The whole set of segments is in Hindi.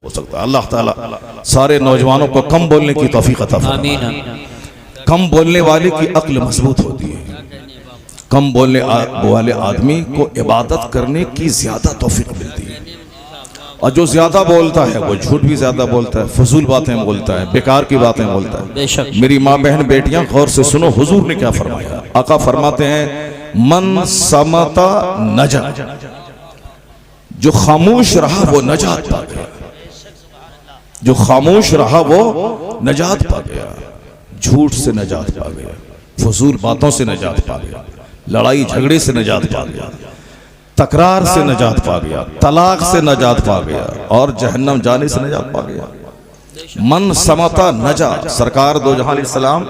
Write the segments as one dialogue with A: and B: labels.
A: हो सकता है। अल्लाह ताला सारे नौजवानों को कम बोलने की तौफीक अता फरमाए। कम बोलने वाले की अक्ल मजबूत होती है। कम बोलने वाले आदमी को इबादत करने की ज्यादा तौफीक मिलती है। और जो ज्यादा बोलता है वो झूठ भी ज्यादा बोलता है, फजूल बातें बोलता है, बेकार की बातें बोलता है। मेरी माँ बहन बेटियां गौर से सुनो, हुजूर ने क्या फरमाया। आका फरमाते हैं मन समता नजा, जो खामोश रहा वो नजात पा गया। जो खामोश रहा वो नजात पा गया। झूठ से नजात पा गया, फजूल बातों से नजात पा गया, लड़ाई झगड़े से नजात पा गया, तकरार से नजात पा गया, तलाक से नजात पा गया और जहन्नम जाने से नजात पा गया। मन समता नजा, सरकार दो जहां अलैहिस्सलाम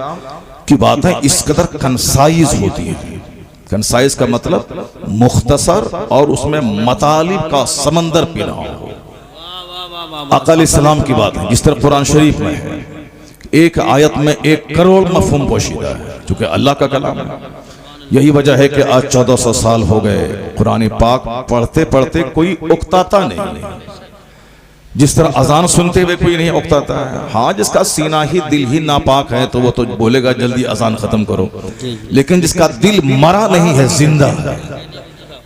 A: की बातें इस कदर कंसाइज होती है। कंसाइज का मतलब मुख्तसर और उसमें मतालिब का समंदर पीना हो। आका अलैहिस्सलाम की बात है जिस तरह कुरान शरीफ में है, एक आयत में 1 करोड़ मफहूम पोशीदा है क्योंकि अल्लाह का कलाम है। यही वजह है कि आज 1400 साल हो गए कुरान पाक पढ़ते पढ़ते कोई उकताता नहीं। जिस तरह अजान सुनते हुए कोई नहीं उकताता है। हाँ, जिसका सीना ही दिल ही नापाक है तो वो तो बोलेगा जल्दी अजान खत्म करो, लेकिन जिसका दिल मरा नहीं है, जिंदा है,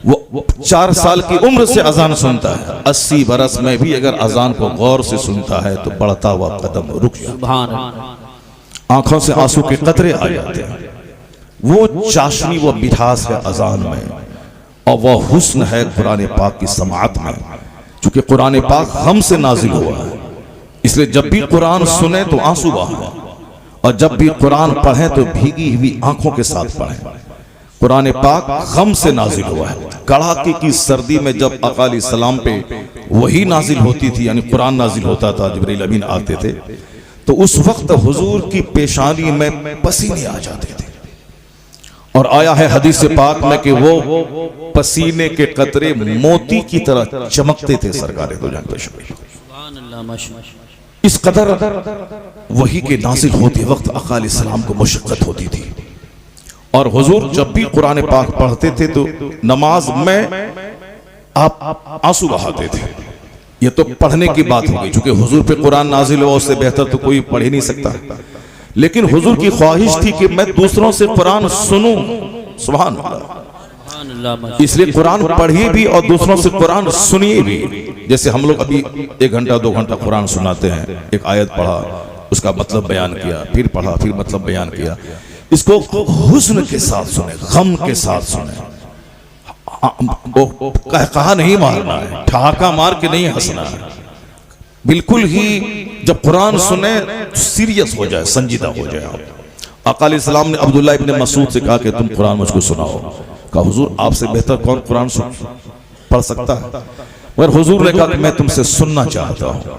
A: वो 4 साल की उम्र से अजान सुनता है, 80 बरस में भी अगर अजान को गौर से सुनता है तो बढ़ता हुआ कदम रुक जाता है। आंखों से आंसू के कतरे आ जाते हैं। वो चाशनी, वो मिठास है अजान में और वो हुस्न है कुरान पाक की समाअत में। क्योंकि कुरान पाक हम से नाजिल हुआ है, इसलिए जब भी कुरान सुने तो आंसू बहाए और जब भी कुरान पढ़ें तो भीगी हुई आंखों के साथ पढ़ें। कुरान पाक गम से नाजिल हुआ है। कड़ाके की सर्दी में जब आका अलैहिस्सलाम पे वही नाजिल होती थी, यानी कुरान नाजिल होता था, जिब्रील अमीन आते थे, तो उस वक्त हुजूर की पेशानी में पसीने आ जाते थे। और आया है हदीस पाक में कि वो पसीने के कतरे मोती की तरह चमकते थे सरकार दो जहां पेशानी। इस कदर वही के नाजिल होते वक्त आका अलैहिस्सलाम को मुशक्कत होती थी। और हुजूर जब भी कुरान पाक पढ़ते थे तो नमाज में आप आंसू बहाते थे। ये तो पढ़ने की बात होगी, क्योंकि हुजूर पे कुरान नाजिल हुआ, उससे बेहतर तो कोई पढ़ ही नहीं सकता। लेकिन हुजूर की ख्वाहिश थी कि मैं दूसरों से कुरान सुनूं। सुभान अल्लाह। इसलिए कुरान पढ़िए भी और दूसरों से कुरान सुनिए भी। जैसे हम लोग अभी 1 घंटा 2 घंटा कुरान सुनाते हैं, एक आयत पढ़ा, उसका मतलब बयान किया, फिर पढ़ा, फिर मतलब बयान किया। इसको हुस्न के साथ सुने, गम के साथ सुने। कहा नहीं मारना है, ठहाका मार के नहीं हंसना है। बिल्कुल ही जब कुरान सुने सीरियस हो जाए, संजीदा हो जाए। आका अलैहिस्सलाम ने अब्दुल्लाह इब्न मसूद से कहा कि तुम कुरान मुझको सुनाओ। कहा हुजूर आपसे बेहतर कौन कुरान पढ़ सकता है। मगर हुजूर ने कहा कि मैं तुमसे सुनना चाहता हूँ।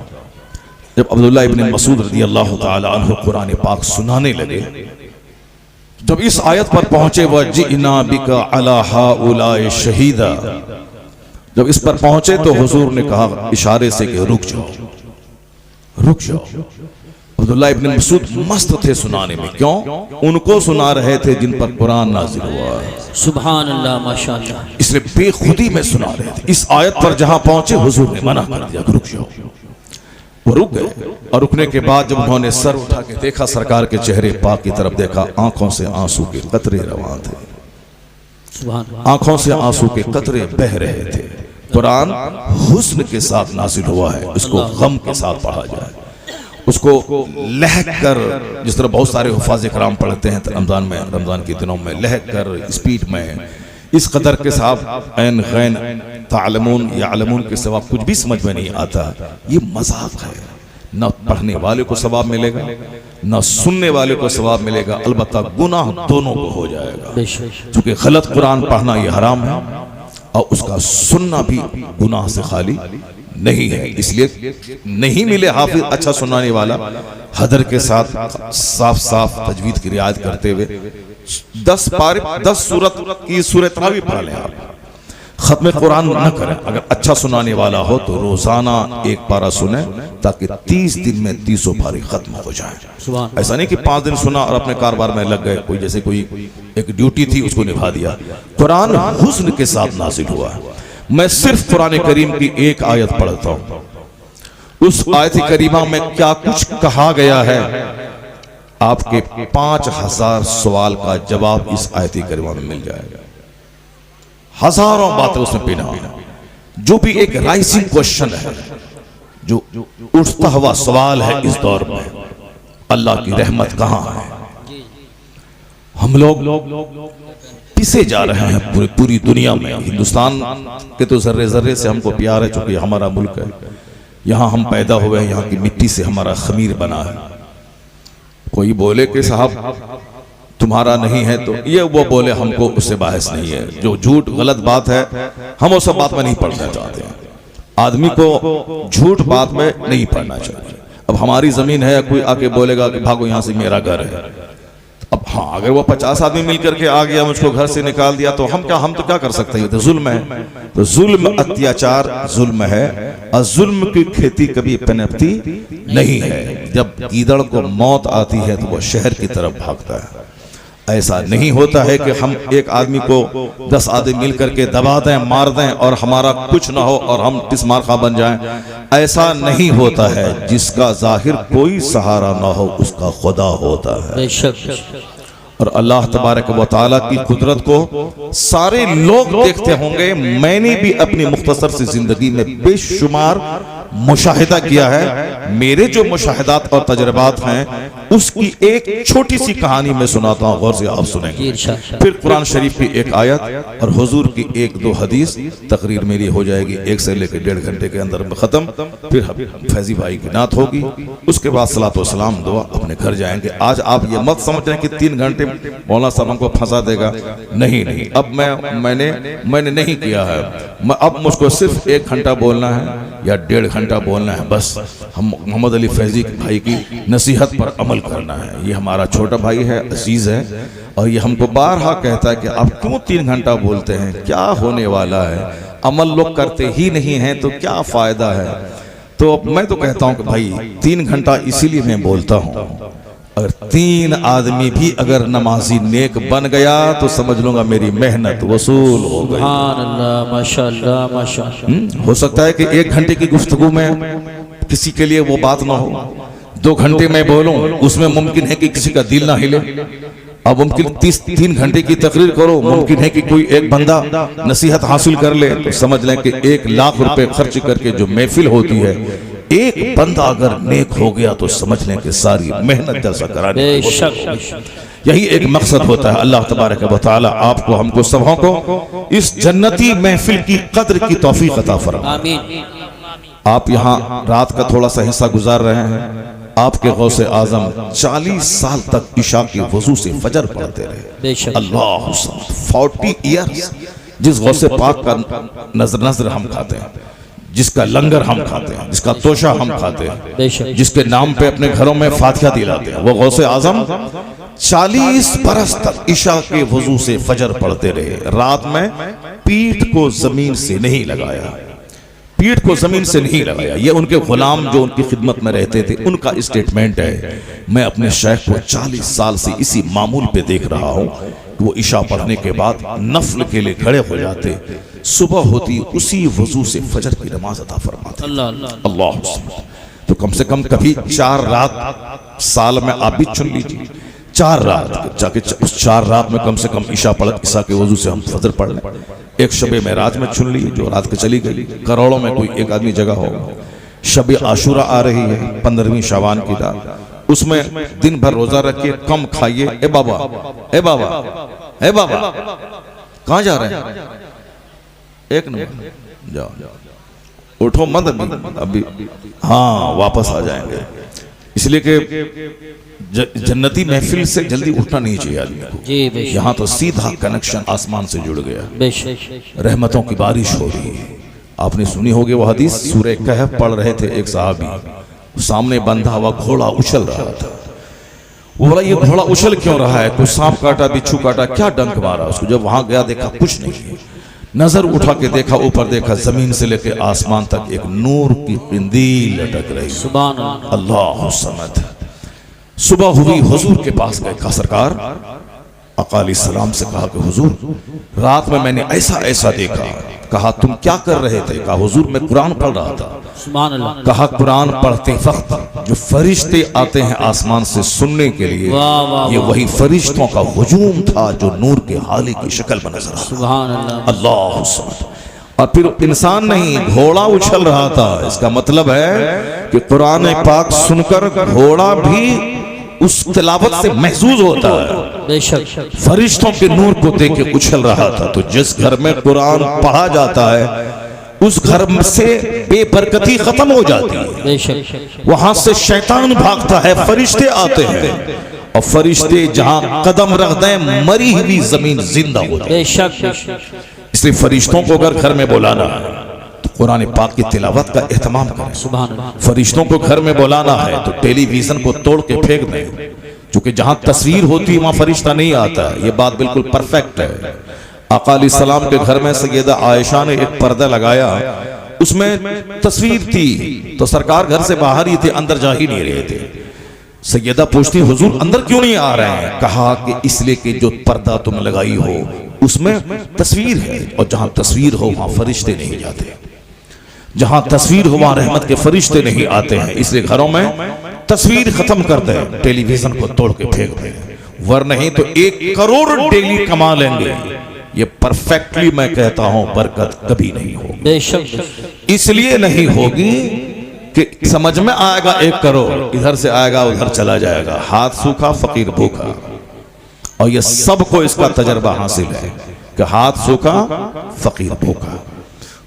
A: जब अब्दुल्लाह इब्न मसूद रज़ियल्लाहु ताला अन्हु कुरान पाक सुनाने लगे, जब इस आयत पर पहुंचे वजिना बिका अला हाउलाए शहीदा, जब इस पर पहुंचे तो हुजूर ने कहा इशारे से कि रुक जाओ, रुक जाओ। अब्दुल्लाह इब्न मसूद मस्त थे सुनाने में। क्यों? उनको सुना रहे थे जिन पर कुरान नाजिल हुआ। सुभान अल्लाह, माशाअल्लाह। इसलिए बेखुदी में सुना रहे थे। इस आयत पर जहां पहुंचे हुजूर ने मना कर दिया, रुक जाओ। वो रुक गए और रुकने के बाद जब उन्होंने सर उठा के देखा, सरकार के चेहरे पाक की तरफ देखा, आंखों से आंसू के कतरे रवां थे। आंखों से आंसू के कतरे बह रहे थे। कुरान हुस्न के साथ नाजिल हुआ है, उसको गम के साथ पढ़ा जाए, उसको लहक कर, जिस तरह बहुत सारे हुफाज़ किराम पढ़ते हैं रमजान में, रमजान के दिनों में लहक कर, स्पीड में, इस कदर के साथ ऐन गैन तालमून या अलमून के सवाब कुछ भी समझ में नहीं आता। ये मजाक है। न पढ़ने वाले को सवाब मिलेगा, न सुनने वाले को सवाब मिलेगा, अलबत्ता गुनाह दोनों को हो जाएगा। क्योंकि गलत कुरान पढ़ना ये हराम है और उसका सुनना भी गुनाह से खाली नहीं है। इसलिए नहीं मिले हाफिज अच्छा सुनाने वाला, हदर के साथ साफ साफ तजवीद की रियायत करते हुए 10 पारे 10 सूरत की सूरत तरावी पढ़ लें आप। खत्म कुरान न करें। अगर अच्छा सुनाने वाला हो तो रोजाना 1 पारा सुने, ताकि 30 दिन में 30 पारी खत्म हो जाए। ऐसा नहीं कि 5 दिन सुना और अपने कारोबार में लग गए। कोई जैसे कोई एक ड्यूटी थी उसको निभा दिया। कुरान हुस्न के साथ नाजिल हुआ। मैं सिर्फ कुरान करीम की एक आयत पढ़ता हूँ, उस आयत करीमा में क्या कुछ कहा गया है, आपके 5000 सवाल का जवाब इस आयत करीमा में मिल जाएगा। हजारों बातें उसमें पिना है। जो भी एक राइजिंग क्वेश्चन है, जो उठता हुआ सवाल है इस दौर में, अल्लाह की रहमत कहां है। हम लोग पिसे जा रहे हैं पूरी दुनिया में। हिंदुस्तान के तो जर्रे जर्रे से हमको प्यार है, चूंकि हमारा मुल्क है, यहाँ हम पैदा हुए हैं, यहाँ की मिट्टी से हमारा खमीर बना है। कोई बोले कि साहब तुम्हारा नहीं है, तो ये वो बोले, हमको उससे बहस नहीं है। जो झूठ गलत बात है हम वो सब बात में नहीं पढ़ना चाहते हैं। आदमी को झूठ बात में नहीं पढ़ना चाहिए। अब हमारी जमीन है, कोई आके बोलेगा कि भागो यहाँ से, मेरा घर है। अब हाँ, अगर वो 50 आदमी मिलकर के आ गया, मुझको घर से निकाल दिया, तो हम तो क्या कर सकते हैं? तो जुल्म है। तो जुल्म, अत्याचार जुल्म है, और जुल्म की खेती कभी पनपती नहीं है। जब गीदड़ को मौत आती है तो वो शहर की तरफ भागता है। ऐसा नहीं होता है कि हम एक आदमी को 10 आदमी मिलकर के दबा दें, मार दें और हमारा कुछ ना हो और हम टिस्मारखा बन जाएं। ऐसा नहीं होता है। जिसका जाहिर कोई सहारा ना हो उसका खुदा होता है। और अल्लाह तबारक व तआला की कुदरत को सारे लोग देखते होंगे। मैंने भी अपनी मुख्तसर सी जिंदगी में बेशुमार मुशाहिदा किया है। मेरे जो मुशाहिदात और तजर्बात हैं उसकी एक छोटी सी कहानी मैं सुनाता हूँ, गौर से आप सुनेंगे। फिर कुरान शरीफ की एक आयत और हुजूर की 1-2 हदीस, तकरीर मेरी हो जाएगी 1 से लेकर 1.5 घंटे के अंदर में खत्म। फिर फैजी भाई की नात होगी, उसके बाद सलातो सलाम दुआ, अपने घर जाएंगे। आज आप ये मत समझ रहे कि 3 घंटे मौलाना साहब हमको फंसा देगा। नहीं, अब मैंने नहीं किया है। अब मुझको सिर्फ 1 घंटा बोलना है या 1.5 घंटा बोलना है, बस हम मोहम्मद अली फैजी भाई की नसीहत पर अमल करना है। ये हमारा छोटा भाई है, अजीज है, और ये हमको बारहा कहता है कि आप क्यों 3 घंटा बोलते हैं, क्या होने वाला है, अमल लोग करते ही नहीं हैं तो क्या फायदा है। तो मैं तो कहता हूं कि भाई 3 घंटा इसीलिए मैं बोलता हूं, अगर 3 आदमी भी अगर नमाजी नेक बन गया तो समझ लूंगा मेरी मेहनत वसूल हो गई।
B: माशाअल्लाह माशाअल्लाह।
A: हो सकता है कि 1 घंटे की गुफ्तगू में किसी के लिए वो बात ना हो, 2 घंटे में बोलूं उसमें मुमकिन है कि किसी का दिल ना हिले। अब मुमकिन 3 घंटे की तकरीर करो, मुमकिन है कि कोई एक बंदा नसीहत हासिल कर ले। तो समझ लें कि 1 लाख रुपए खर्च करके जो महफिल होती है, एक बंदा अगर नेक हो गया तो समझ लें कि सारी मेहनत जैसा कराने। यही एक मकसद होता है। अल्लाह तबारक व तआला आपको, हमको, सबों को इस जन्नती महफिल की कद्र की तौफीक अता फरमाए। आप यहाँ रात का थोड़ा सा हिस्सा गुजार रहे हैं। आपके गौसे आजम 40 साल तक इशा के वजू से फजर पढ़ते रहे। अल्लाह, 40 ईयर्स। जिस गौसे पाक का नजर हम खाते हैं, जिसका लंगर हम खाते हैं, जिसका तोशा हम खाते हैं, जिसके नाम पे अपने घरों में फातिहा दिलाते हैं, वो गौसे आजम 40 बरस तक इशा के वजू से फजर पढ़ते रहे। रात में पीठ को जमीन से नहीं लगाया, पीठ को जमीन से नहीं लगाया। ये उनके गुलाम जो उनकी खिदमत में रहते थे उनका स्टेटमेंट है। मैं अपने शेख को 40 साल से इसी मामूल पे देख रहा हूँ। वो इशा पढ़ने के बाद नफल के लिए खड़े हो जाते, सुबह होती उसी वजू से फजर की नमाज अता फरमाते। अल्लाह। तो कम से कम कभी 4 रात साल में आप भी चुन लीजिए, 4 रात जाके उस 4 रात में कम से कम इशा पढ़, इशा के वजू से हम फजर पढ़ लें। एक शबे मेराज में चुन ली जो रात के चली गई, करोड़ों में कोई एक आदमी जगह होगा। शबे आशूरा आ रही है, 15वीं शाबान की रात, उसमें दिन भर रोजा रखिए, कम खाइए। ए बाबा, ए बाबा, ए बाबा, कहाँ जा रहे हैं? एक नंबर जाओ, उठो मत अभी, हाँ वापस आ जाएंगे। इसलिए कि जन्नती महफिल से जल्दी उठना नहीं चाहिए आदमी को। यहाँ तो सीधा कनेक्शन आसमान से जुड़ गया, रहमतों की बारिश हो रही है। आपने सुनी होगी वो हदीस, सूरह कहफ पढ़ रहे थे, एक सहाबी सामने बंधा हुआ घोड़ा उछल रहा था। वो बोला ये घोड़ा उछल क्यों रहा है? कोई सांप काटा, बिच्छू काटा, क्या डंक मारा उसको? जब वहां गया देखा कुछ नहीं है। नजर उठा के देखा, ऊपर देखा, जमीन से लेके आसमान तक एक नूर की पिंदील लटक रही। सुभान अल्लाह समद। सुबह हुई, हुजूर के पास गए, कहा सरकार आका अलैहिस्सलाम से कहा कि हुजूर रात में मैंने ऐसा ऐसा देखा। कहा तुम क्या कर रहे थे? कहा हुजूर मैं कुरान पढ़ रहा था।
B: सुभान अल्लाह।
A: कहा कुरान पढ़ते वक्त जो फरिश्ते आते हैं आसमान से सुनने के लिए,
B: वाह वाह
A: ये वही फरिश्तों का हुजूम था जो नूर के हाली की शक्ल में नजर आ रहा।
B: सुभान अल्लाह।
A: अल्लाह सुब्हान। और फिर इंसान नहीं, घोड़ा उछल रहा था। इसका मतलब है कि कुरान पाक सुनकर घोड़ा भी उस तिलावत से महसूस होता है।
B: बेशक
A: फरिश्तों के नूर को देख के उछल रहा था। तो जिस घर में कुरान पढ़ा जाता है उस घर से बेबरकती खत्म हो जाती है,
B: बेशक
A: वहां से शैतान भागता है, फरिश्ते आते हैं और फरिश्ते जहां कदम रख दें मरी हुई जमीन जिंदा होती है।
B: बेशक
A: इसलिए फरिश्तों को अगर घर में बुलाना है तो कुरान पाक की तिलावत का एहतमाम करें।
B: सुभान अल्लाह।
A: फरिश्तों को घर में बुलाना है तो टेलीविजन को तोड़ के फेंक दें, क्योंकि जहां तस्वीर होती है वहां फरिश्ता नहीं आता। ये बात बिल्कुल परफेक्ट है। आका अलैहिस्सलाम के घर में सैयदा आयशा ने एक पर्दा लगाया, उसमें तस्वीर थी, तो सरकार घर से बाहर ही थे, अंदर जा ही नहीं रहे थे। सैयदा पूछती हुजूर अंदर क्यों नहीं आ रहे हैं? कहा कि इसलिए कि जो पर्दा तुम लगाई हो उसमें तस्वीर है, और जहां तस्वीर हो वहां फरिश्ते नहीं जाते, जहां तस्वीर हो वहां रहमत के फरिश्ते नहीं आते हैं। इसलिए घरों में तस्वीर खत्म कर दे, टेलीविजन को तोड़ के फेंक दे, वरना नहीं तो 1 करोड़ डेली कमा लेंगे। ये परफेक्टली मैं कहता हूं बरकत कभी नहीं होगी।
B: बेशक
A: इसलिए नहीं होगी कि समझ में आएगा 1 करोड़ इधर से आएगा उधर चला जाएगा, हाथ सूखा फकीर भूखा। और ये सबको इसका तजर्बा हासिल है कि हाथ सूखा फकीर भूखा।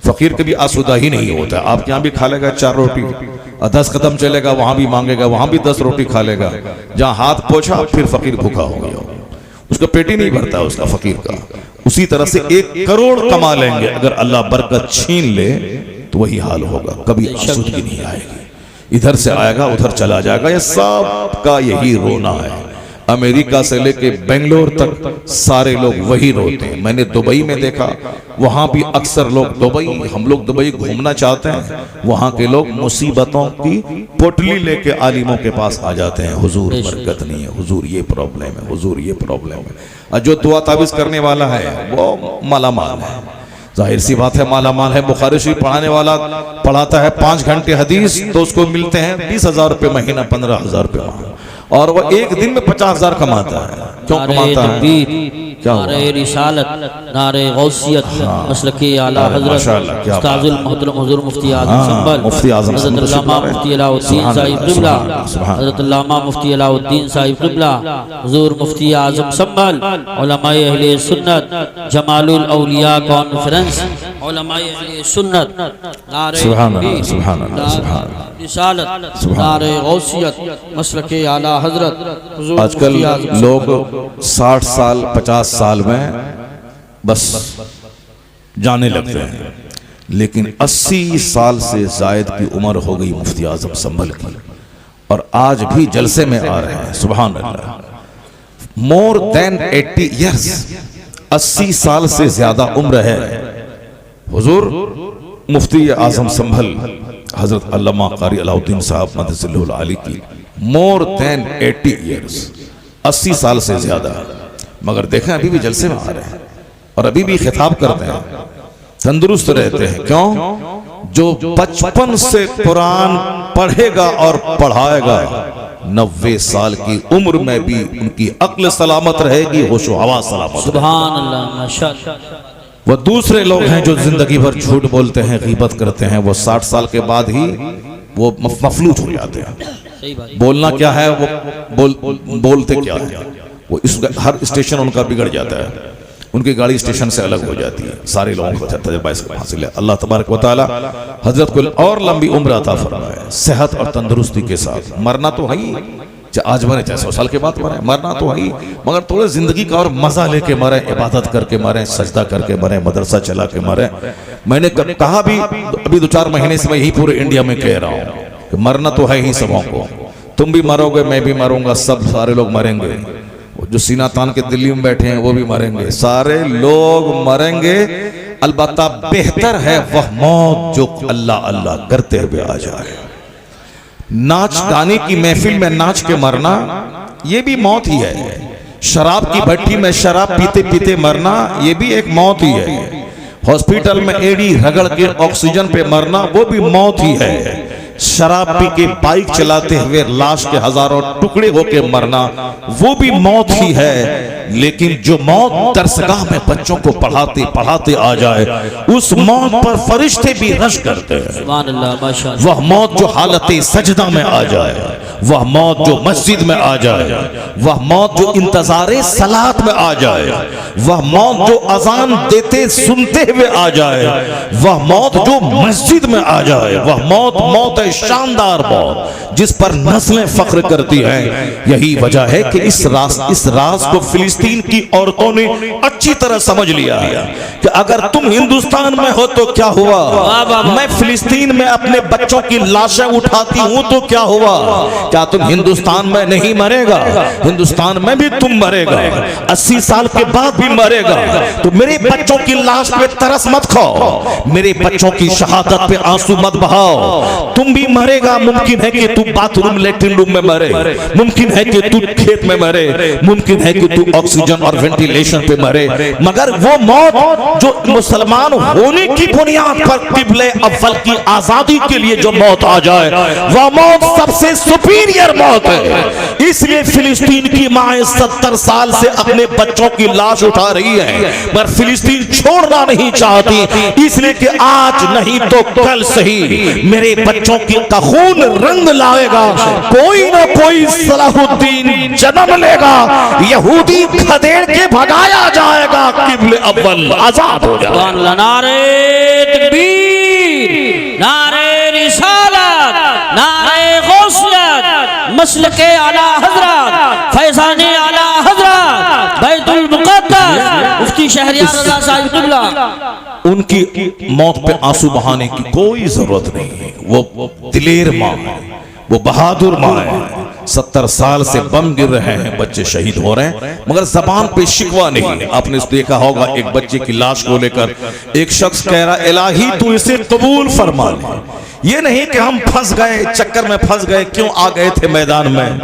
A: फकीर कभी आसूदा ही नहीं होता। आपके यहाँ भी खा लेगा 4 रोटी और 10 कदम चलेगा, वहां भी मांगेगा, वहां भी 10 रोटी खा लेगा। जहां हाथ पोछा फिर फकीर भूखा हो गया, उसका पेट ही नहीं भरता उसका फकीर का। उसी तरह से 1 करोड़ कमा लेंगे, अगर अल्लाह बरकत छीन ले तो वही हाल होगा, कभी आसूदगी नहीं आएगी। इधर से आएगा उधर चला जाएगा। ये सब का यही रोना है। अमेरिका से लेके बेंगलोर तक सारे लोग वही रोते हैं। मैंने दुबई में देखा, वहां भी अक्सर लोग दुबई, हम लोग दुबई घूमना चाहते हैं, वहां के लोग मुसीबतों की पोटली लेके आलिमों के पास आ जाते हैं। हुजूर बरकत नहीं है, हुजूर ये प्रॉब्लम है, हुजूर ये प्रॉब्लम है। और जो दुआ ताबीज करने वाला है वो मालामाल है, जाहिर सी बात है मालामाल है। बुखारी शरीफ पढ़ाने वाला पढ़ाता है 5 घंटे हदीस, तो उसको मिलते हैं 20,000 रुपये महीना, 15,000 रुपये माह, और वो एक दिन में 50,000 कमाता है। क्यों कमाता है? क्या
B: नारे रिसालत, नारे गौसियत, मसलके आला हजरत उस्ताजुल मोहतरम हुजूर मुफ्ती आजम संभल,
A: मुफ्ती आजम
B: हजरत अल्लामा मुफ्ती अलाउद्दीन साहिब क़िबला, हजरत अल्लामा मुफ्ती अलाउद्दीन साहिब क़िबला, हुजूर मुफ्ती आजम संभल, उलमाए अहले सुन्नत, जमालुल औलिया कॉन्फ्रेंस, उलमाए अहले सुन्नत, नारे रिसालत, नारे गौसियत, मसलके आला हजरत हुजूर।
A: आजकल लोग 60 साल 50 साल में बस जाने लगते हैं, लेकिन 80 साल से जायद की उम्र हो गई मुफ्ती आजम संभल की, और आज भी जलसे में आ रहे हैं। सुभान अल्लाह। मोर देन 80 ईयर्स, 80 साल से ज्यादा उम्र है हुजूर मुफ्ती आजम संभल हजरत अल्लामा कारी अलाउद्दीन साहब मददसिल्लुल आली की। मोर देन 80 ईयर्स, 80 साल से ज्यादा। मगर देखें अभी भी जलसे में आ रहे हैं और अभी भी खिताब करते हैं, तंदुरुस्त रहते हैं। क्यों? जो बचपन से कुरान पढ़ेगा और पढ़ाएगा, 90 साल की उम्र में भी उनकी अक्ल सलामत रहेगी, होशो हवा सलामत।
B: सुभान अल्लाह, माशाअल्लाह।
A: वो दूसरे लोग हैं जो जिंदगी भर झूठ बोलते हैं, गीबत करते हैं, वो 60 साल के बाद ही वो मफलूज हो जाते हैं। बोलना क्या है, वो बोलते क्या है, वो इस हर स्टेशन उनका बिगड़ जाता है, उनकी गाड़ी स्टेशन से अलग हो जाती है। सारे लोगों को तजुर्बा हासिल है। अल्लाह तबारक व तआला हजरत को और लंबी उम्र अता फरमाए, सेहत और तंदुरुस्ती के साथ। मरना तो है ही, चाहे आज मरे चाहे 100 साल के बाद मरे, मरना तो है ही, मगर थोड़े जिंदगी का और मजा लेके मरे, इबादत करके मरे, सजदा करके मरे, मदरसा चला के मरे। मैंने कहा भी अभी 2-4 महीने से मैं यही पूरे इंडिया में कह रहा हूँ कि मरना तो है ही सबों को। तुम भी मरोगे, मैं भी मरूंगा, सब सारे लोग मरेंगे। जो सीना तान के दिल्ली में बैठे हैं वो भी मरेंगे, सारे लोग मरेंगे। अलबत्ता बेहतर है वह मौत जो अल्लाह अल्लाह करते हुए आ जाए। नाच गाने की महफिल में नाच के मरना ये भी मौत ही है, शराब की भट्टी में शराब पीते पीते मरना ये भी एक मौत ही है। हॉस्पिटल में एड़ी रगड़ के ऑक्सीजन पे मरना वो भी मौत ही है। शराब पी के बाइक चलाते हुए लाश के हजारों टुकड़े होके मरना वो भी मौत ही है। लेकिन जो मौत दरसगाह में बच्चों को पढ़ाते पढ़ाते आ जाए, उस मौत पर फरिश्ते भी रश करते हैं। वह मौत जो हालत सजदा में आ जाए, वह मौत जो मस्जिद में आ जाए, वह मौत जो इंतजारे सलात में आ जाए, वह मौत जो अजान देते सुनते हुए आ जाए, वह मौत जो मस्जिद में आ जाए, वह मौत मौत है शानदार मौत जिस पर नस्लें फख्र करती हैं। यही वजह है कि इस राज को फिलिस्तीन की औरतों ने अच्छी तरह समझ लिया है कि अगर तुम हिंदुस्तान में हो तो क्या हुआ, मैं फिलिस्तीन में अपने बच्चों की लाशें उठाती हूं तो क्या हुआ। क्या तुम हिंदुस्तान में नहीं मरेगा? हिंदुस्तान में भी तुम मरेगा, 80 साल के बाद भी मरेगा। तो मेरे बच्चों की लाश पे तरस मत खाओ, मेरे बच्चों की शहादत पे आंसू मत बहाओ। तुम भी मरेगा, मुमकिन है कि तू बाथरूम लेटरिन रूम में मरे, मुमकिन है कि तू खेत में मरे, मुमकिन है कि तू ऑक्सीजन और वेंटिलेशन पे मरे, मगर वो मौत जो मुसलमान होने की बुनियाद पर किबले अव्वल की आजादी के लिए जो मौत आ जाए, वह मौत सबसे सुपीरियर मौत है। इसलिए फिलिस्तीन की माएं 70 साल से अपने बच्चों की लाश उठा रही है, पर फिलिस्तीन छोड़ना नहीं चाहती, इसलिए कि आज नहीं तो कल सही मेरे बच्चों का खून रंग लाएगा, कोई ना कोई सलाहुद्दीन जन्म लेगा, यहूदी खदेड़ के भगाया जाएगा, किबले अव्वल आजाद हो जाएगा।
B: नारे तकबीर, नारे रिसालत, नारे गौसियत, मसलके आला हजरत, फैजाने आला हजरत, बैतुल मुक़द्दस मुफ्ती शहरियार रज़ा साहिब क़िबला,
A: उनकी मौत पे आंसू बहाने की कोई जरूरत नहीं है। वो दिलेर माँ है, वो बहादुर माँ है। 70 साल से बम गिर रहे हैं, बच्चे शहीद हो रहे हैं, मगर जबान पे शिकवा नहीं। आपने देखा होगा एक बच्चे की लाश को लेकर एक शख्स कह रहा, इलाही तू इसे कबूल फरमा ले। ये नहीं कि हम फंस गए, चक्कर में फंस गए, क्यों आ गए थे मैदान में,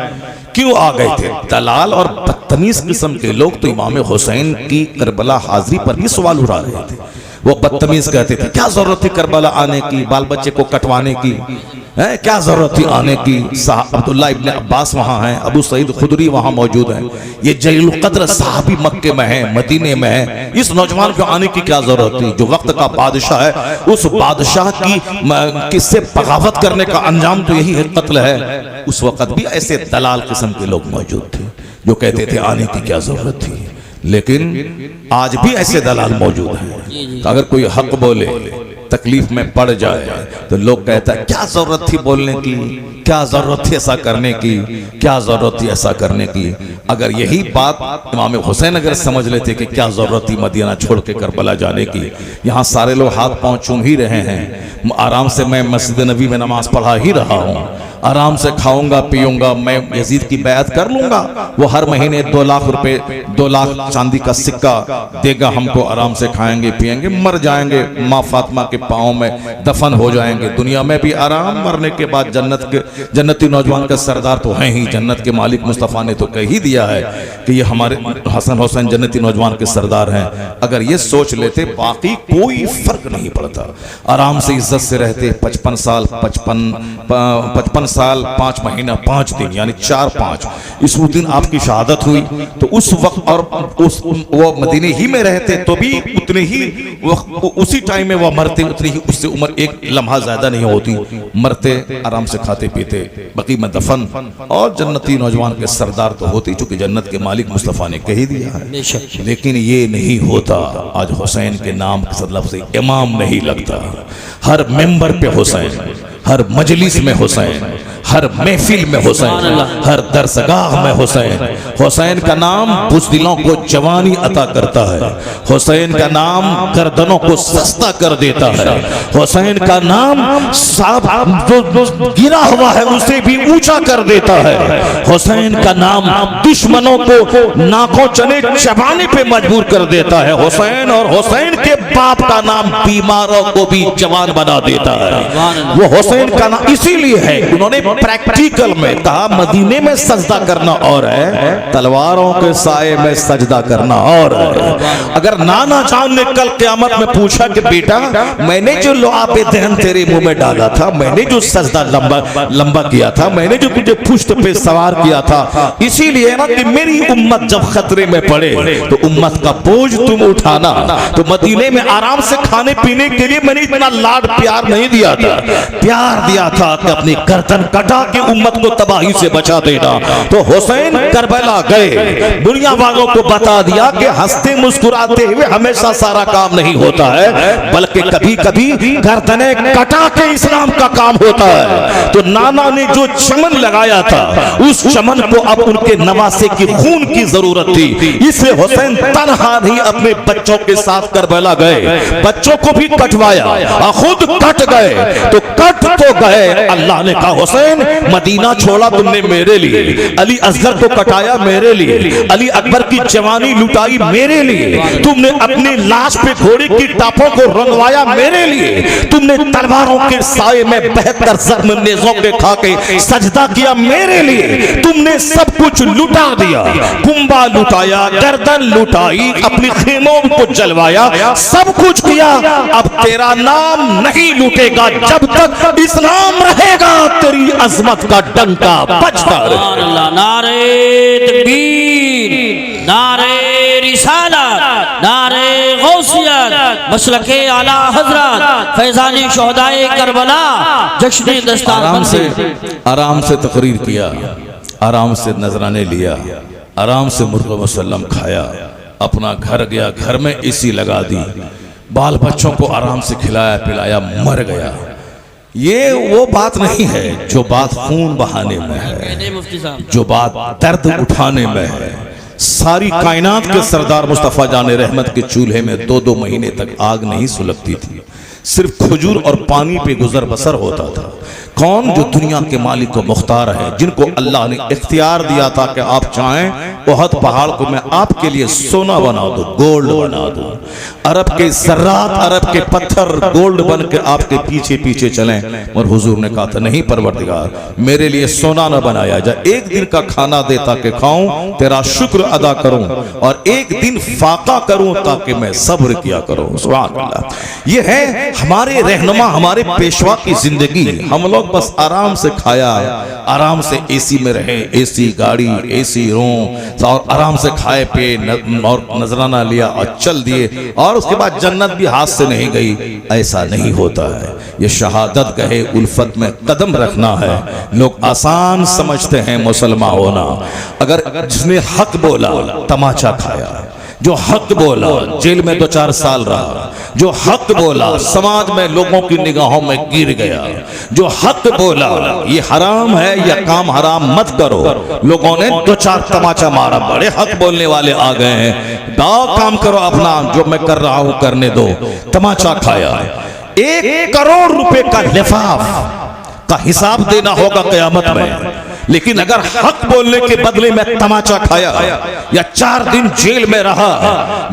A: क्यों आ गए थे। दलाल और बदतमीज किस्म के लोग तो इमाम हुसैन की करबला हाजिरी पर भी सवाल उठा रहे थे। वो बदतमीज कहते थे क्या जरूरत थी करबला आने की, बाल बच्चे को कटवाने की, है क्या जरूरत थी आने की। अब्दुल्ला इब्ने अब्बास वहां हैं, अबू सईद खुदरी वहां मौजूद हैं, ये जलीलुल कद्र साहबी मक्के में है, मदीने में है। इस नौजवान को आने की क्या जरूरत थी? जो वक्त का बादशाह है, उस बादशाह की किससे बगावत करने का अंजाम तो यही है, कत्ल है। उस वक्त भी ऐसे दलाल किस्म के लोग मौजूद थे जो कहते थे आने की क्या जरूरत थी। लेकिन आज भी ऐसे दलाल मौजूद हैं। अगर कोई हक बोले, तकलीफ में पड़ जाए, तो लोग कहता है क्या जरूरत थी बोलने की, क्या जरूरत थी ऐसा करने की, क्या जरूरत थी ऐसा करने की। अगर यही बात इमाम हुसैन अगर समझ लेते कि क्या जरूरत थी मदीना छोड़ के करबला जाने की, यहाँ सारे लोग हाथ पांव चूम ही रहे हैं, आराम से मैं मस्जिद नबी में नमाज पढ़ा ही रहा हूँ, आराम से खाऊंगा पीऊंगा, मैं यजीद की बैत कर लूंगा, वो हर महीने 2 लाख रुपए 2 लाख चांदी का सिक्का देगा हमको, आराम से खाएंगे पिएंगे, मर जाएंगे, माँ फातिमा के पाँव में दफन हो जाएंगे, दुनिया में भी आराम, मरने के बाद जन्नती नौजवान का सरदार तो है ही, जन्नत के मालिक मुस्तफ़ा ने तो कह ही दिया है कि ये हमारे हसन हुसैन जन्नती नौजवान के सरदार हैं। अगर ये सोच लेते बाकी कोई फर्क नहीं पड़ता, आराम से इज्जत से रहते। 55 साल 5 महीना 5 दिन यानी 4-5 इस दिन आपकी शहादत हुई, तो उस वक्त और वो मदीने ही में रहते तो भी उतने ही उसी टाइम में वो मरते, उतनी ही उससे उम्र एक लम्हा ज्यादा नहीं होती, मरते आराम से खाते पीते बकी में दफन, और जन्नती नौजवान के सरदार तो होते चूंकि जन्नत के मालिक मुस्तफ़ा ने कह ही दिया है। लेकिन ये नहीं होता। आज हुसैन के नाम के मतलब से इमाम नहीं लगता, हर मेंबर पे हुसैन, हर मजलिस में हुसैन, हर महफिल में हुसैन, हर दरसगाह में हुसैन। हुसैन का नाम बुज़दिलों को जवानी अता करता है, हुसैन का नाम गर्दनों को सस्ता कर देता है, हुसैन का नाम जो गिरा हुआ है उसे भी ऊंचा कर देता है, हुसैन का नाम दुश्मनों को नाकों चने चबाने पे मजबूर कर देता है। हुसैन और हुसैन के बाप का नाम बीमारों को भी जवान बना देता है। वो हुसैन का नाम इसीलिए है, उन्होंने प्रैक्टिकल में कहा मदीने में सजदा करना और है, तलवारों के साए में सजदा करना और है। अगर नाना जान ने कल क़यामत में पूछा कि बेटा मैंने जो लुआबे दहन तेरे मुंह में डाला था, मैंने जो सजदा लंबा किया था, मैंने जो तुझे पुश्त पे सवार किया था, इसीलिए ना कि मेरी उम्मत जब खतरे में पड़े तो उम्मत का बोझ तुम उठाना। तो मदीने में आराम से खाने पीने के लिए मैंने इतना लाड प्यार नहीं दिया था, प्यार दिया था कि अपनी गर्दन कटा के उम्मत को तबाही से बचा देना। तो हुसैन करबला गए, दुनिया वालों को बता दिया कि हंसते मुस्कुराते हुए हमेशा सारा काम नहीं होता है, बल्कि कभी कभी गर्दनें कटा के इस्लाम का काम होता है। तो नाना ने जो चमन लगाया था उस चमन को अब उनके नवासे की खून की जरूरत थी, इसलिए हुसैन तन्हा नहीं अपने बच्चों के साथ करबला गए, बच्चों को भी कटवाया और खुद कट गए। तो कट तो गए, अल्लाह ने कहा हुसैन मदीना छोड़ा तुमने मेरे लिए, अली असगर को कटाया मेरे लिए, अली अकबर की जवानी लुटाई मेरे लिए, तुमने अपनी लाश पे घोड़े की टापों को रंगवाया मेरे लिए, तुमने तलवारों के साए में बहकर जख्म नेज़ों के खा के सजदा किया मेरे लिए, तुमने सब कुछ लुटा दिया, कुंबा लुटाया, गर्दन लुटाई, अपनी खेमों को जलवाया, सब कुछ किया। अब तेरा नाम नहीं लूटेगा जब तक इस्लाम रहेगा, तेरी अजमत का डंका बजता रहेगा।
B: नारे तकबीर, नारे रिसालत, नारे गौसियत, मसलके आला हजरत फैजानी शोहदाए करबला, जश्न दस्तार
A: आराम से तकरीर किया, आराम से नजराने लिया, आराम से मुर्गा मुसल्लम खाया, अपना घर गया, घर में एसी लगा दी, बाल बच्चों को आराम से खिलाया पिलाया, मर गया। ये वो बात नहीं है जो बात खून बहाने में है, जो बात दर्द उठाने में है। सारी कायनात के सरदार मुस्तफ़ा जाने रहमत के चूल्हे में 2-2 महीने तक आग नहीं सुलगती थी, सिर्फ खजूर और पानी पे गुजर बसर होता था। कौन? जो दुनिया के मालिक को मुख्तार है, जिनको अल्लाह ने इख्तियार दिया था कि आप चाहें उहद पहाड़ को मैं आपके लिए सोना बना दूं, गोल्ड बना दूं, अरब के ज़र्रात, अरब के पत्थर गोल्ड बन के आपके पीछे पीछे चलें। और हुजूर ने कहा था नहीं परवरदिगार, मेरे लिए सोना न बनाया जाए, एक दिन का खाना दे ताकि खाऊं, तेरा शुक्र अदा करूं, और एक दिन फाका करूं ताकि मैं सब्र किया करूं। सुभान अल्लाह। ये है हमारे रहनुमा, हमारे पेशवा की जिंदगी। हम लोग बस आराम से खाया, आराम से एसी में रहे, एसी गाड़ी, एसी रूम, और आराम से खाए पे और नजराना लिया और चल दिए, और उसके बाद जन्नत भी हाथ से नहीं गई। ऐसा नहीं होता है। ये शहादत कहे उल्फत में कदम रखना है। लोग आसान समझते हैं मुसलमान होना। अगर जिसने हक बोला तमाचा खाया, जो हक बोला जेल में 2-4 साल रहा, जो हक बोला समाज में लोगों की निगाहों में गिर गया, जो हक बोला ये हराम है या काम हराम मत करो, लोगों ने 2-4 तमाचा मारा, बड़े हक बोलने वाले आ गए हैं, दाव काम करो अपना, जो मैं कर रहा हूं करने दो, तमाचा खाया। 1 करोड़ रुपए का लिफाफ का हिसाब देना होगा क़यामत में। लेकिन अगर हक बोलने के बदले में तमाचा खाया या 4 दिन जेल में रहा,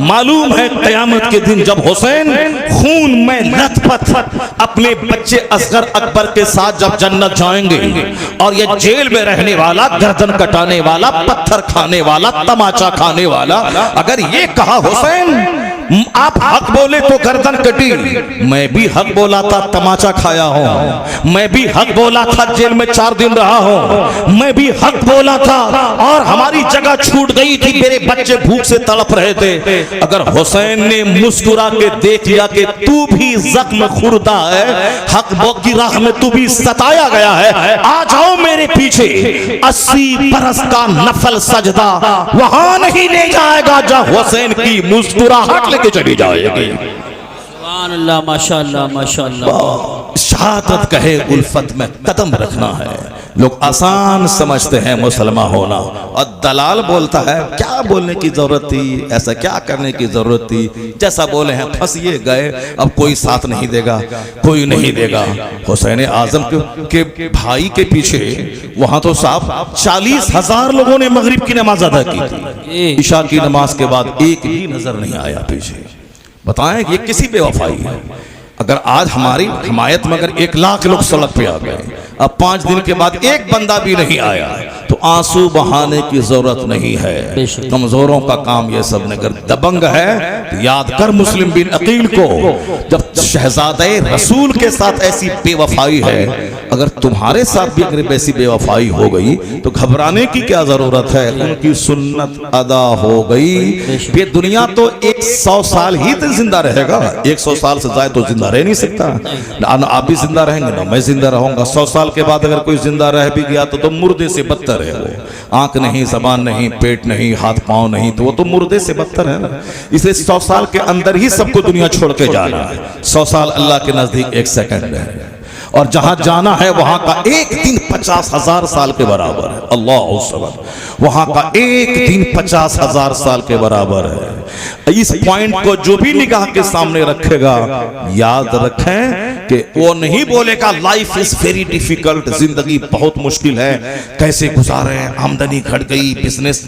A: मालूम है क़यामत के दिन जब हुसैन खून में लथपथ अपने बच्चे असगर अकबर के साथ जब जन्नत जाएंगे, और ये जेल में रहने वाला, गर्दन कटाने वाला, पत्थर खाने वाला, तमाचा खाने वाला, अगर ये कहा हुसैन आप हक बोले तो गर्दन कटी, मैं भी हक बोला था, तमाचा खाया हूं, मैं भी हक बोला था, जेल में 4 दिन रहा हूं, मैं भी हक बोला था, और हमारी जगह छूट गई थी, मेरे बच्चे भूख से तड़प रहे थे। अगर हुसैन ने मुस्कुरा के देख लिया कि तू भी जख्म खुरदा है, हक की राह में तू भी सताया गया है, आ जाओ मेरे पीछे, 80 बरस का नफल सजदा वहां नहीं ले जाएगा जहां हुसैन की मुस्कुराहट लेके चली जाएगी।
B: सुभान अल्लाह, माशाअल्लाह, माशाअल्लाह।
A: शहादत कहे उल्फत में कदम रखना है। लोग आसान समझते हैं मुसलमान होना, और दलाल बोलता है क्या बोलने की जरूरत थी, ऐसा क्या करने की जरूरत थी, जैसा बोले हैं फंसिए गए, अब कोई साथ नहीं देगा, कोई नहीं देगा। हुसैन आजम के भाई के पीछे वहां तो साहब 40,000 लोगों ने मगरिब की नमाज अदा की थी, ईशा की नमाज के बाद एक भी नजर नहीं आया पीछे। बताएं कि ये किसी बेवफाई है। अगर आज हमारी हिमायत में अगर 1 लाख लोग सड़क पे आ गए, अब 5 दिन के बाद एक बंदा भी नहीं आया, तो आंसू बहाने की जरूरत नहीं है। कमजोरों का काम ये सब नहीं। अगर दबंग है तो याद कर मुस्लिम बिन अकील को, जब शहजादे रसूल के साथ ऐसी बेवफाई है, अगर तुम्हारे साथ भी अगर ऐसी बेवफाई हो गई तो घबराने की क्या जरूरत है। उनकी सुन्नत अदा हो गई। ये दुनिया तो 100 साल ही तो जिंदा रहेगा, 100 साल से ज्यादा तो जिंदा रह नहीं सकता। ना आप भी जिंदा रहेंगे ना मैं जिंदा रहूंगा। 100 साल के बाद अगर कोई जिंदा रह भी गया तो मुर्दे से बदतर है वो। आंख नहीं, जबान नहीं, पेट नहीं, हाथ पांव नहीं, तो वो तो मुर्दे से बदतर है ना। इसे 100 साल के अंदर ही सबको दुनिया छोड़ के जाना है। 100 साल अल्लाह के नजदीक 1 सेकंड है, और जहां जाना है वहां का एक दिन 50,000 साल के बराबर है। अल्लाह अकबर। वहां का एक दिन 50,000 साल के बराबर है। इस पॉइंट को जो भी निगाह के सामने रखेगा, याद रखें कि वो नहीं बोलेगा लाइफ इज वेरी डिफिकल्ट, जिंदगी बहुत मुश्किल है, कैसे गुजारे, आमदनी घट गई, बिजनेस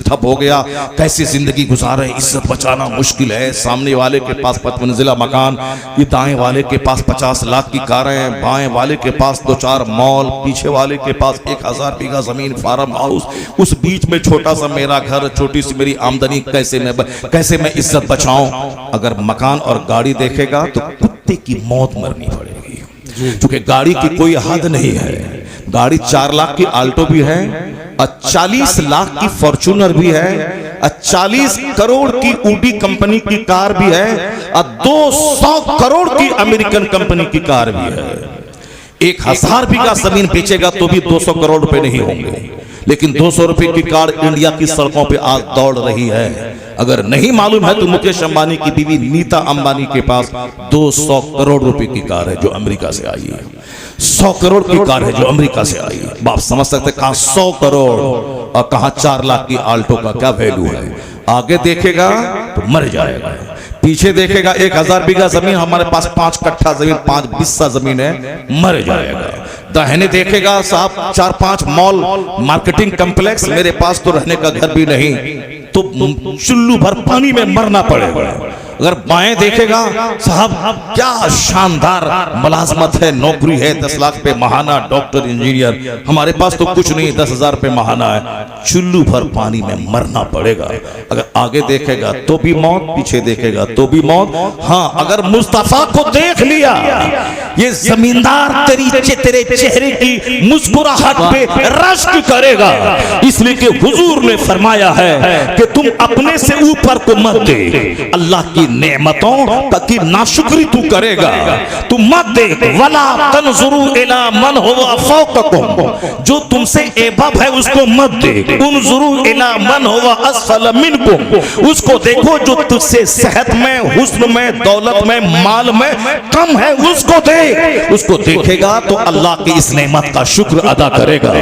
A: ठप हो गया, कैसे जिंदगी गुजारे, इज्जत बचाना मुश्किल है, सामने वाले के पास 5 मंजिला मकान, ये दाएं वाले के पास 50 लाख की कारें, बाएं वाले के पास 2-4 मॉल, पीछे वाले के पास 1000 बीघा जमीन, फार्म हाउस, उस बीच में छोटा सा मेरा घर, छोटी सी मेरी आमदनी, कैसे मैं इज्जत बचाऊं। अगर मकान और गाड़ी देखेगा तो कुत्ते की मौत मरनी पड़ेगी, क्योंकि गाड़ी की कोई हद नहीं है। गाड़ी 4 लाख की आल्टो भी है, और 40 लाख की फॉर्च्यूनर भी है, और 40 करोड़ की ऊडी कंपनी की कार भी है, और 200 करोड़ की अमेरिकन कंपनी की कार भी है। 1000 बीघा जमीन बेचेगा तो भी 200 करोड़ रुपए नहीं होंगे, लेकिन 200 रुपए की कार इंडिया की सड़कों पे आज दौड़ रही है। अगर नहीं मालूम है तो मुकेश अंबानी की बीवी नीता अंबानी के पास 200 करोड़ रुपए की कार है जो अमेरिका से आई है। 100 करोड़ की कार है जो अमेरिका से आई है। बाप समझ सकते कहां 100 करोड़ और कहां 4 लाख की आल्टो का क्या वैल्यू है। आगे देखेगा तो मर जाएगा, पीछे देखेगा 1000 बीघा जमीन, हमारे पास 5 कट्ठा जमीन, 5 बिस्सा जमीन है, मर जाएगा। दाहिने देखेगा साहब 4-5 मॉल, मार्केटिंग कॉम्प्लेक्स, मेरे पास तो रहने का घर भी नहीं, तो चुल्लू भर पानी में मरना पड़ेगा। अगर बाएं देखेगा साहब क्या शानदार मुलाजमत है, नौकरी है, 10 लाख पे महाना, डॉक्टर इंजीनियर, हमारे पास तो कुछ नहीं, 10,000 पे महाना है, चुल्लू भर पानी में मरना पड़ेगा। अगर आगे देखेगा तो भी मौत, पीछे देखेगा तो भी मौत। हाँ, अगर मुस्तफा को देख लिया, ये जमींदार तेरे चेहरे की मुस्कुराहट पे रश्क करेगा, इसलिए कि हुजूर ने फरमाया है कि तुम अपने से ऊपर को मत दे, अल्लाह की नेमतों की नाशुक्री तू करेगा, तू मत दे। वला तनजुरू इला मन हुवा फौककुम, जो तुमसे एबब है उसको मत दे। उनजुरू इला मन हुवा अस्फल मिनकुम, उसको देखो जो तुझसे सेहत में, हुस्न में, दौलत में, माल में कम है, उसको दे। उसको देखेगा तो अल्लाह की इस नेमत का शुक्र अदा करेगा।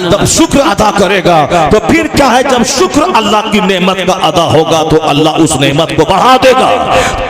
A: जब शुक्र अदा करेगा तो फिर क्या है, जब शुक्र अल्लाह की नेमत का अदा होगा तो अल्लाह उस नेमत को बढ़ा देगा।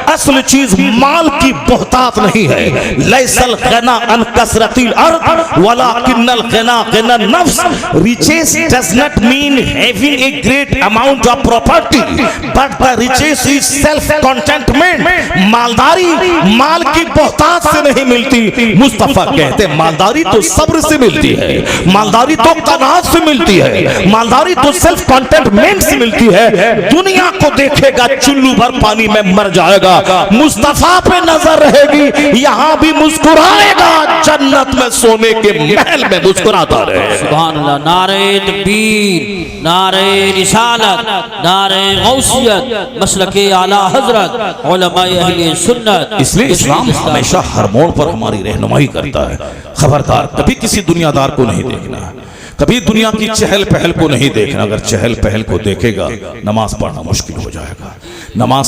A: असल चीज माल की बहुतात नहीं है। लैसल गना अन कसरतिल अर्द वलाकिन्नल गना गना नफ्स। Riches does not mean having a great amount of property, but the riches is self contentment. मालदारी माल की बहुतात से नहीं मिलती। मुस्तफा कहते हैं मालदारी तो सब्र से मिलती है, मालदारी तो कनात से मिलती है, मालदारी तो सेल्फ कंटेंटमेंट से मिलती है। दुनिया को देखेगा चुल्लू भर पानी में मर जाएगा, मुस्तफा पे नजर रहेगी, यहां भी मुस्कुराएगा, जन्नत में सोने के महल में मुस्कुराता रहे।
B: सुभान अल्लाह। नारे तकबीर, नारे रिसालत, नारे गौसियत, मसलके आला हजरत, उलमाए अहले सुन्नत।
A: इसलिए इस्लाम हमेशा हर मोड़ पर हमारी रहनुमाई करता है। खबरदार कभी किसी दुनियादार को नहीं देखना, कभी दुनिया की चहल पहल को नहीं देखना। अगर चहल पहल को देखेगा नमाज पढ़ना मुश्किल हो जाएगा। नमाज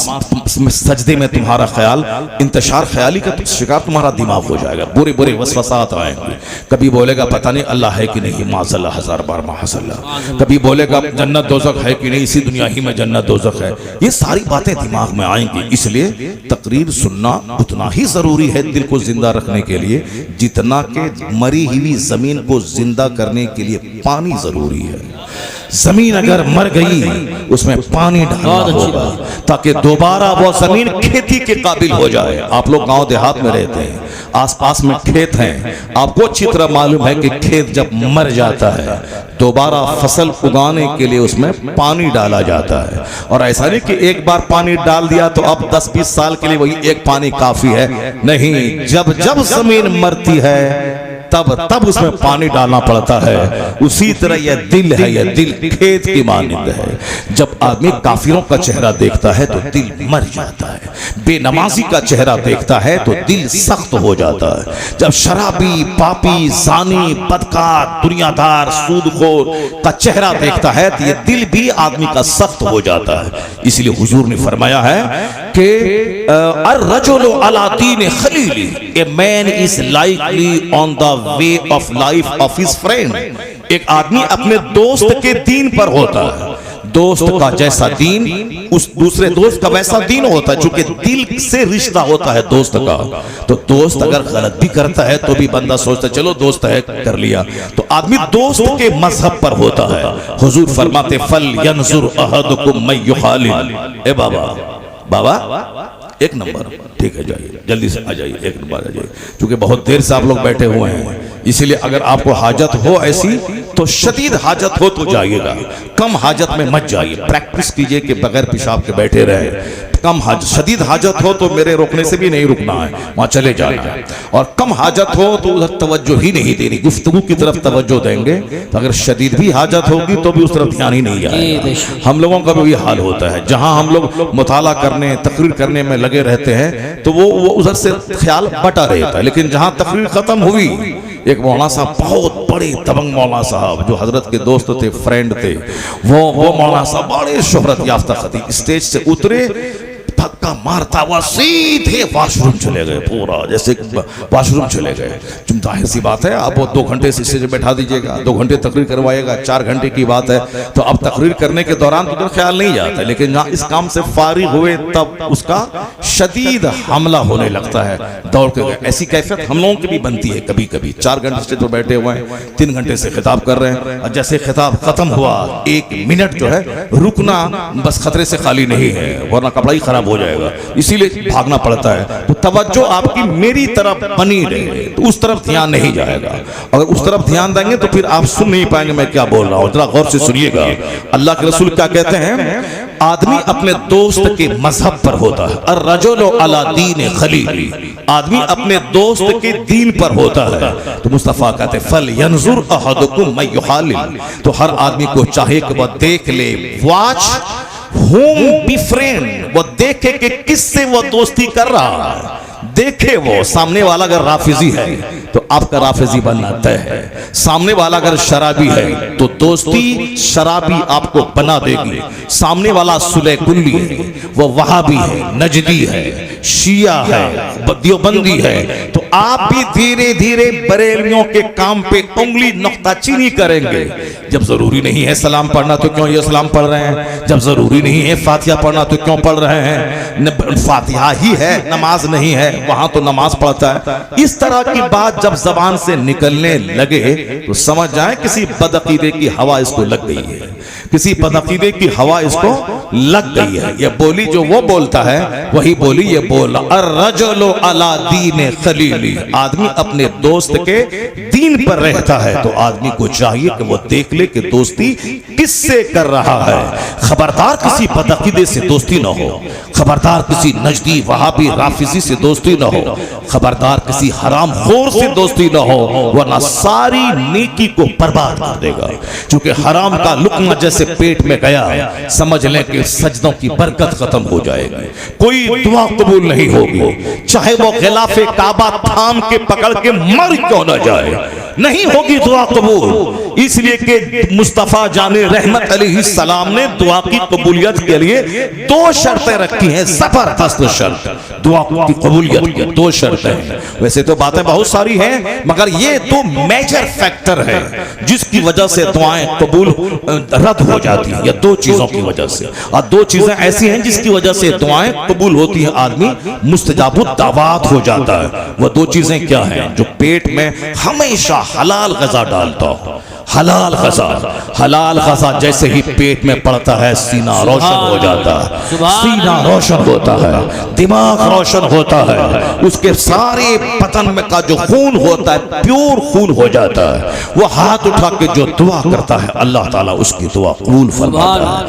A: सजदे में तुम्हारा ख्याल, इंतशार ख्याली का शिकार तुम्हारा दिमाग हो जाएगा, बुरे बुरे वसवसात आएंगे। कभी बोलेगा पता नहीं अल्लाह है कि नहीं, माज़अल्लाह, 1000 बार माज़अल्लाह। कभी बोलेगा जन्नत दोज़ख है कि नहीं, इसी दुनिया ही में जन्नत दोज़ख है। ये सारी बातें दिमाग में आएंगी। इसलिए तकरीर सुनना उतना ही जरूरी है दिल को जिंदा रखने के लिए, जितना कि मरी हुई जमीन को जिंदा करने के लिए पानी जरूरी है। जमीन अगर मर गई उसमें पानी डालना होगा ताकि दोबारा वो जमीन खेती के काबिल हो जाए। आप लोग गांव देहात में रहते हैं, आसपास में खेत हैं, आपको अच्छी तरह मालूम है कि खेत जब मर जाता है दोबारा फसल उगाने के लिए उसमें पानी डाला जाता है। और ऐसा नहीं कि एक बार पानी डाल दिया तो अब 10-20 साल के लिए वही एक पानी काफी है, नहीं, जब जब जमीन मरती है तब उसमें पानी डालना पड़ता है। उसी तरह यह दिल है, यह दिल खेत की मानंद है। जब आदमी काफिरों का चेहरा देखता है तो दिल मर जाता है, बेनमाजी का चेहरा देखता है तो दिल सख्त हो जाता है। जब शराबी, पापी, जानी, बदकार, दुनियादार, सूदखोर का चेहरा देखता है तो यह दिल भी आदमी का सख्त हो जाता है। इसलिए हुजूर ने फरमाया है कि अर्रजुलु अला दीन Khalili, a man is likely on the way of life of his friend. एक आदमी अपने दोस्त के दीन पर होता है। दोस्त का जैसा दीन उस दूसरे दोस्त का वैसा दीन होता है, चूंकि दिल से रिश्ता होता है दोस्त का। तो दोस्त अगर गलत भी करता है तो भी बंदा सोचता है चलो दोस्त है कर लिया। तो आदमी दोस्त के मजहब पर होता है। हुजूर फरमाते फल यंजुर अहदुकुम मैं युखालिल। ए बाबा एक नंबर, ठीक है, जाइए जल्दी से आ जाइए, एक नंबर आ जाइए, क्योंकि बहुत देर से आप लोग बैठे हुए हैं। इसीलिए अगर आपको हाजत हो ऐसी तो शदीद हाजत हो तो जाइएगा, कम हाजत में मत जाइए। प्रैक्टिस कीजिए कि बगैर पेशाब के बैठे रहे। कम हाजत, शदीद हाजत हो तो मेरे रोकने से भी नहीं रुकना है, वहां चले जाना है। और कम हाजत हो तो उधर तवज्जो ही नहीं देनी, गुफ्तगू की तरफ तवज्जो देंगे। तो अगर शदीद भी हाजत होगी तो भी उस तरफ ध्यान ही नहीं जाएगा। हम लोगों का भी हाल होता है, जहां हम लोग मुताला करने, तकरीर करने में लगे रहते हैं तो वो उधर से ख्याल बटा रहता है। लेकिन जहां तकरीर खत्म हुई, एक मौलाना साहब, बहुत बड़े दबंग मौलाना साहब जो हजरत के दोस्त थे, फ्रेंड थे, वो मौलाना साहब बड़े शोहरत याफ्ता खतीब, स्टेज से उतरे, धक्का मारता हुआ सीधे वॉशरूम चले गए। पूरा जैसे वॉशरूम चले गए। जाहिर सी बात है, आप वो 2 घंटे से स्टेज बैठा दीजिएगा, 2 घंटे तकरीर करवाएगा, 4 घंटे की बात है, तो अब तकरीर करने के दौरान तो ख्याल नहीं जाता। लेकिन जहाँ इस काम से फारिग हुए तब उसका शदीद हमला होने लगता है, दौड़ के गए। ऐसी कैफियत हम लोगों की भी बनती है कभी कभी। 4 घंटे स्टेज पर बैठे हुए हैं, 3 घंटे से खिताब कर रहे हैं, और जैसे खिताब खत्म हुआ 1 मिनट जो है रुकना बस खतरे से खाली नहीं है, वरना कपड़ा ही खराब हो जाएगा, इसीलिए भागना पड़ता है। तो तवज्जो आपकी मेरी तरफ बनी रहे, तो उस तरफ ध्यान नहीं जाएगा। अगर उस तरफ ध्यान देंगे तो फिर आप सुन नहीं पाएंगे मैं क्या बोल रहा हूं। जरा गौर से सुनिएगा, अल्लाह के रसूल क्या कहते हैं, आदमी अपने दोस्त के मजहब पर होता है। अर्रजुलु अला दीन खलीली, आदमी अपने दोस्त के दीन पर होता है। तो मुस्तफा कहते फल यंजुर अहदुकुम मैं युखालिल, तो हर आदमी को चाहे कि वह देख ले, वॉच whom befriend, वो देखे कि किससे वो दोस्ती कर रहा है। देखे वो सामने वाला अगर राफिजी है तो आपका राफिजी बनना तय है। सामने वाला अगर शराबी है तो दोस्ती शराबी आपको बना देगी। सामने वाला सुले कुल्ली है, वो वहाबी है, नजदी है, शिया है, देवबंदी है, तो आप भी धीरे धीरे बरेलियों के काम पे उंगली नुक्ताचीनी करेंगे। जब जरूरी नहीं है सलाम पढ़ना तो क्यों ये सलाम पढ़ रहे हैं, जब जरूरी नहीं है फातिहा पढ़ना तो क्यों पढ़ रहे हैं, फातिहा ही है नमाज नहीं है, वहां तो नमाज पढ़ता है। इस तरह की बात जब जबान से निकलने लगे तो समझ जाए किसी बदअकीदे की हवा इसको लग गई है, किसी बदअकीदे की हवा इसको लग गई है। ये बोली जो वो बोलता है वही बोली ये बोला, अर्रजुलु अला दीन खलीली, आदमी अपने दोस्त के दीन पर रहता है। तो आदमी को चाहिए कि वो देख ले कि दोस्ती किससे कर रहा है। खबरदार किसी बदअकीदे से दोस्ती ना हो, खबरदार किसी नजदी वहाबी राफिजी से दोस्ती ना हो, खबरदार किसी हराम खोर से दोस्ती ना हो, वरना सारी नेकी को बर्बाद कर देगा। क्योंकि हराम का लुकमा जैसे पेट में गया समझ लें कि सजदों की बरकत खत्म हो जाएगी, कोई दुआ कबूल नहीं होगी, चाहे वो खिलाफे काबा थाम के पकड़ के मर क्यों ना जाए, नहीं होगी दुआ कबूल। इसलिए कि मुस्तफा जाने रहमत अलैहिस्सलाम ने दुआ की कबूलियत के लिए 2 शर्तें रखी हैं, जबरदस्त शर्त। दुआ की कबूलियत की 2 शर्तें हैं। वैसे तो बातें बहुत सारी हैं मगर ये 2 मेजर फैक्टर है जिसकी वजह से दुआएं कबूल रद्द हो जाती है, या 2 चीजों की वजह से। और 2 चीजें ऐसी हैं जिसकी वजह से दुआएं कबूल होती हैं, आदमी मुस्तजाबुद दावात हो जाता है। वो 2 चीजें क्या हैं, जो पेट में हमेशा हलाल ग़िज़ा डालता हो, हलाल गज़ा जैसे ही पेट में पड़ता है सीना रोशन हो जाता है, सीना रोशन होता है, दिमाग रोशन होता है, उसके सारे बदन में का जो खून होता है प्योर खून हो जाता है। वो हाथ उठा के जो दुआ करता है अल्लाह ताला उसकी दुआ कबूल फरमाता है।